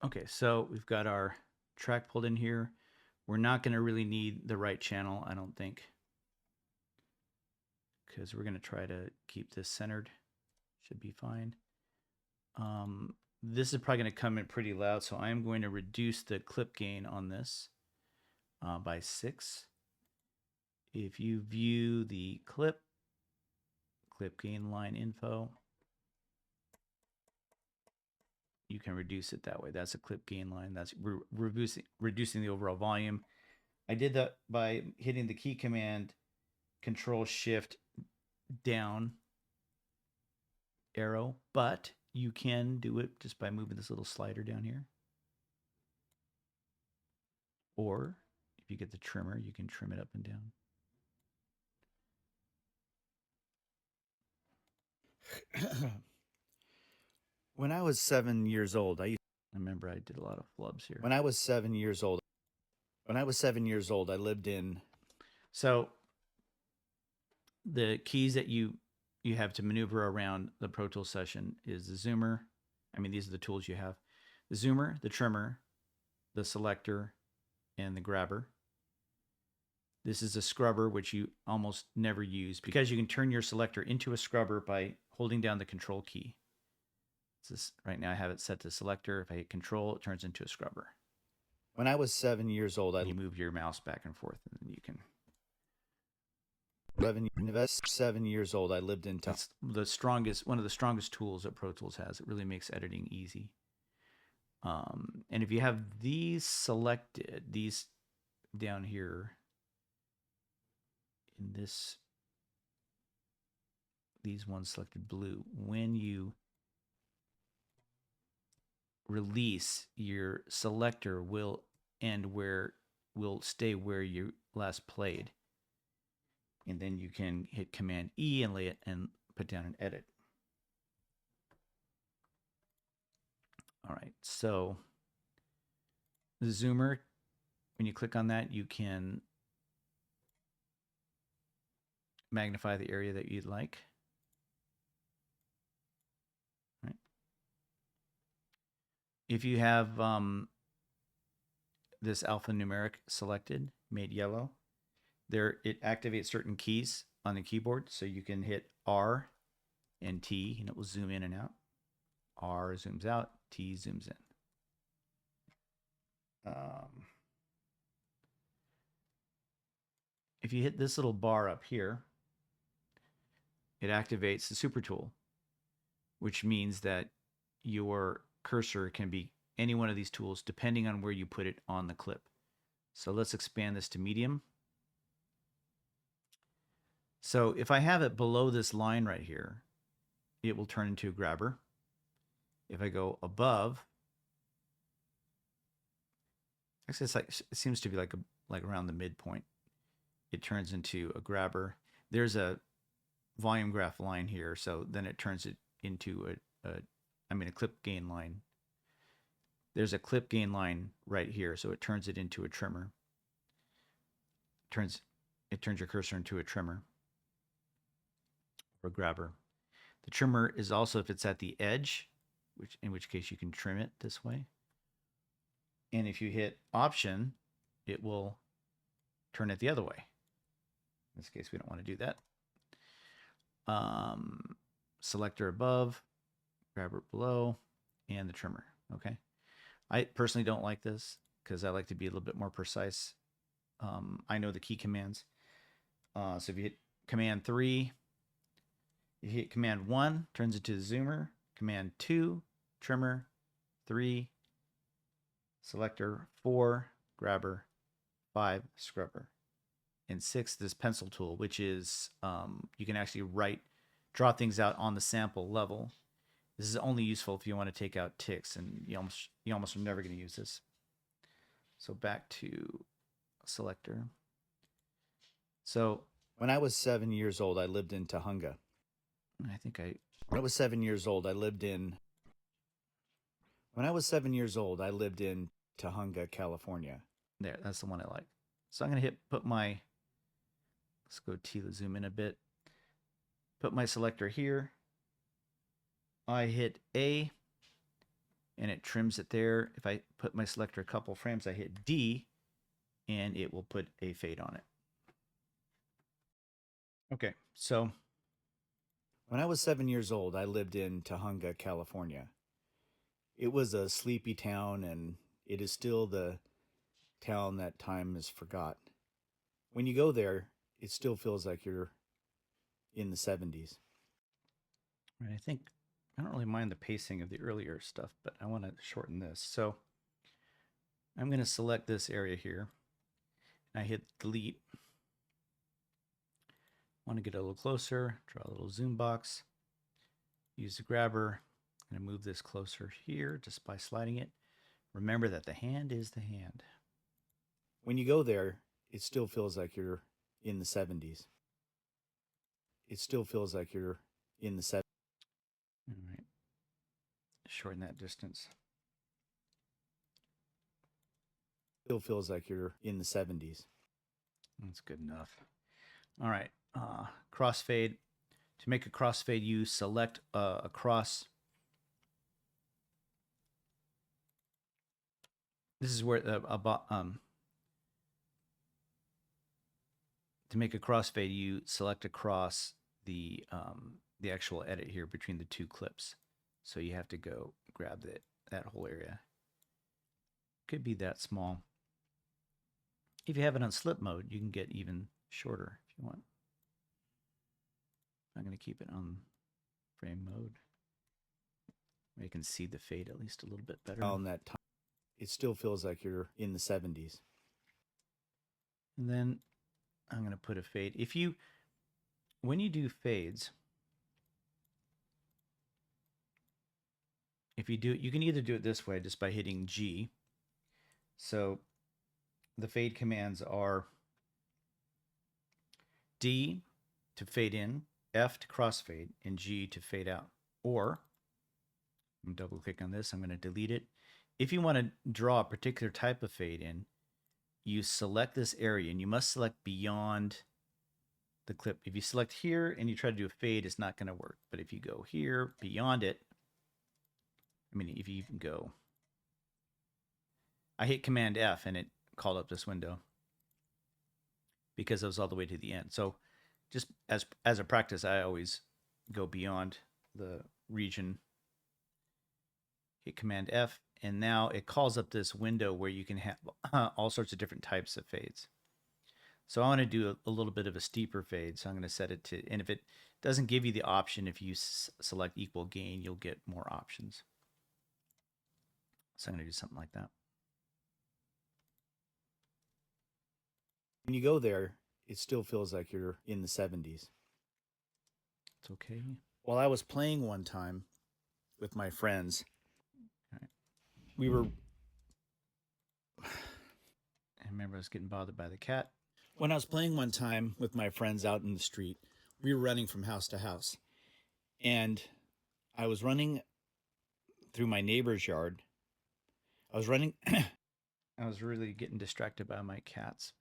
Okay, so we've got our track pulled in here. We're not going to really need the right channel, I don't think, because we're going to try to keep this centered. Should be fine. This is probably going to come in pretty loud, so I'm going to reduce the clip gain on this by 6. If you view the clip gain line info, you can reduce it that way. That's a clip gain line. That's reducing the overall volume. I did that by hitting the key command Control Shift down arrow, but you can do it just by moving this little slider down here. Or if you get the trimmer, you can trim it up and down. When I was 7 years old, I remember I did a lot of flubs here. When I was 7 years old, I lived in. So the keys that you have to maneuver around the Pro Tools session is the zoomer. I mean, these are the tools you have: the zoomer, the trimmer, the selector, and the grabber. This is a scrubber, which you almost never use because you can turn your selector into a scrubber by holding down the control key. Right now I have it set to selector. If I hit control, it turns into a scrubber. When I was 7 years old, you move your mouse back and forth, and then you can. 7 years old, I lived in. That's one of the strongest tools that Pro Tools has. It really makes editing easy. And if you have these selected, these down here in these ones selected blue, when you release, your selector will stay where you last played. And then you can hit Command E and lay it and put down an edit. All right, so the zoomer, when you click on that, you can magnify the area that you'd like. Right. If you have this alphanumeric selected, made yellow, it activates certain keys on the keyboard, so you can hit R and T, and it will zoom in and out. R zooms out, T zooms in. If you hit this little bar up here, it activates the super tool, which means that your cursor can be any one of these tools depending on where you put it on the clip. So let's expand this to medium. So if I have it below this line right here, it will turn into a grabber. If I go above, actually it seems to be like around the midpoint, it turns into a grabber. There's a volume graph line here, so then it turns it into a clip gain line. There's a clip gain line right here, so it turns it into a trimmer. It turns your cursor into a trimmer or grabber. The trimmer is also if it's at the edge, in which case you can trim it this way. And if you hit Option, it will turn it the other way. In this case, we don't want to do that. Selector above, grabber below, and the trimmer. Okay. I personally don't like this because I like to be a little bit more precise. I know the key commands. So if you hit Command 3, you hit Command 1, turns it to the zoomer. Command 2, trimmer. 3, selector. 4, grabber. 5, scrubber. And 6, this pencil tool, which is you can actually draw things out on the sample level. This is only useful if you want to take out ticks, and you almost are never going to use this. So back to selector. So when I was 7 years old, I lived in Tahunga. When I was 7 years old, I lived in. When I was 7 years old, I lived in Tahunga, California. There, that's the one I like. So I'm going to let's go zoom in a bit. Put my selector here. I hit A, and it trims it there. If I put my selector a couple frames, I hit D, and it will put a fade on it. Okay, so when I was 7 years old, I lived in Tahunga, California. It was a sleepy town, and it is still the town that time is forgot. When you go there, it still feels like you're in the 70s. right, I don't really mind the pacing of the earlier stuff, but I want to shorten this. So I'm going to select this area here. I hit delete. Want to get a little closer, draw a little zoom box, use the grabber. I'm going to move this closer here just by sliding it. Remember that the hand is the hand. When you go there, it still feels like you're in the 70s. It still feels like you're in the 70s. All right. Shorten that distance. Still feels like you're in the 70s. That's good enough. All right. Crossfade. To make a crossfade, you select a cross. This is where to make a crossfade, you select across the actual edit here between the two clips. So you have to go grab that whole area. Could be that small. If you have it on slip mode, you can get even shorter if you want. I'm going to keep it on frame mode. You can see the fade at least a little bit better. On that time, it still feels like you're in the 70s. And then I'm going to put a fade. When you do fades, you can either do it this way just by hitting G. So the fade commands are D to fade in, F to crossfade, and G to fade out. Or, I'm double click on this, I'm going to delete it. If you want to draw a particular type of fade in, you select this area, and you must select beyond the clip. If you select here and you try to do a fade, it's not going to work. But if you go here, beyond it, if you even go, I hit Command F and it called up this window because it was all the way to the end. So just as a practice, I always go beyond the region, hit Command F, and now it calls up this window where you can have all sorts of different types of fades. So I want to do a little bit of a steeper fade. So I'm going to set it to, and if it doesn't give you the option, if you select equal gain, you'll get more options. So I'm going to do something like that. When you go there, it still feels like you're in the 70s. It's okay. While I was playing one time with my friends, we were... I remember I was getting bothered by the cat. When I was playing one time with my friends out in the street, we were running from house to house. And I was running through my neighbor's yard. I was really getting distracted by my cats.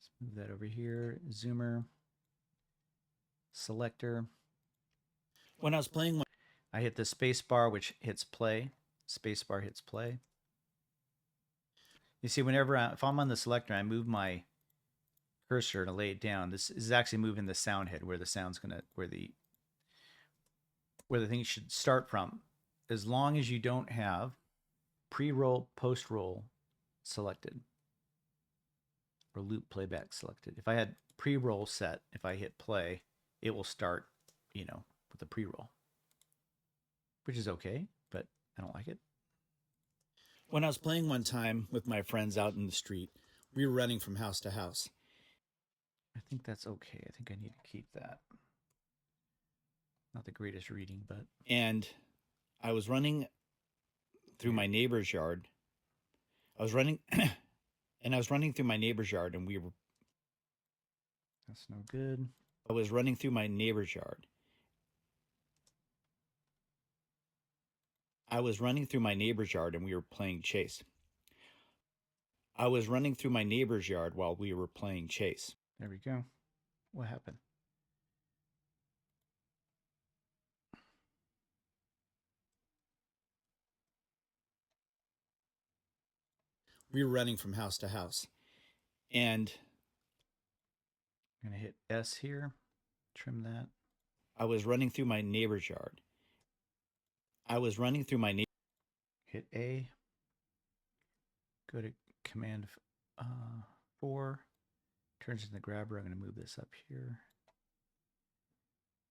Let's move that over here. Zoomer. Selector. When I was playing, I hit the space bar, which hits play. Space bar hits play. You see, if I'm on the selector, I move my cursor to lay it down. This is actually moving the sound head where the sound's where the thing should start from. As long as you don't have pre-roll, post-roll selected or loop playback selected. If I had pre-roll set, if I hit play, it will start, with the pre-roll, which is okay, but I don't like it. When I was playing one time with my friends out in the street, we were running from house to house. I think that's okay. I think I need to keep that. Not the greatest reading, but... And I was running through my neighbor's yard. I was running through my neighbor's yard, and we were... That's no good. I was running through my neighbor's yard. I was running through my neighbor's yard, and we were playing chase. I was running through my neighbor's yard while we were playing chase. There we go. What happened? We were running from house to house. And I'm going to hit S here, trim that. I was running through my neighbor's yard. Hit A. Go to Command 4. Turns into the grabber. I'm going to move this up here.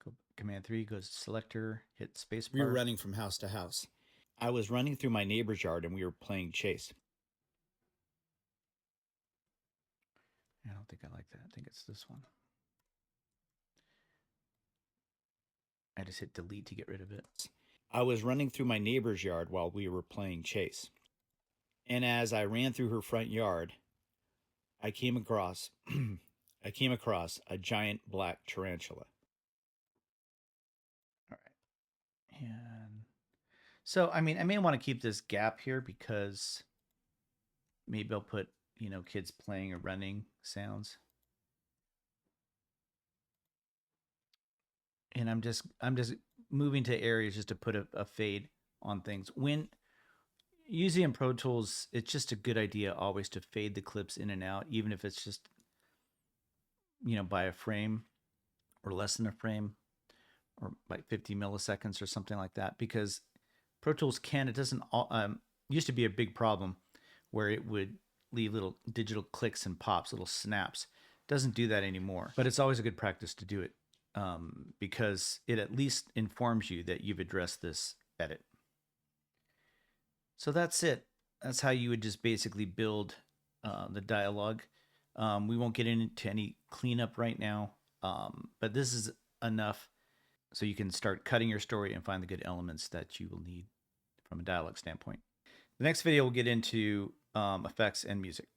Go Command 3 goes to selector. Hit spacebar. We were running from house to house. I was running through my neighbor's yard and we were playing chase. I don't think I like that. I think it's this one. I just hit delete to get rid of it. I was running through my neighbor's yard while we were playing chase. And as I ran through her front yard, I came across a giant black tarantula. All right. And so, I mean, I may want to keep this gap here because maybe I'll put, kids playing or running sounds. And I'm just moving to areas just to put a fade on things. When using in Pro Tools, it's just a good idea always to fade the clips in and out, even if it's just, by a frame or less than a frame or like 50 milliseconds or something like that, because Pro Tools used to be a big problem where it would leave little digital clicks and pops, little snaps. It doesn't do that anymore, but it's always a good practice to do it because it at least informs you that you've addressed this edit. So that's it. That's how you would just basically build the dialogue. We won't get into any cleanup right now, but this is enough so you can start cutting your story and find the good elements that you will need from a dialogue standpoint. The next video we'll get into effects and music.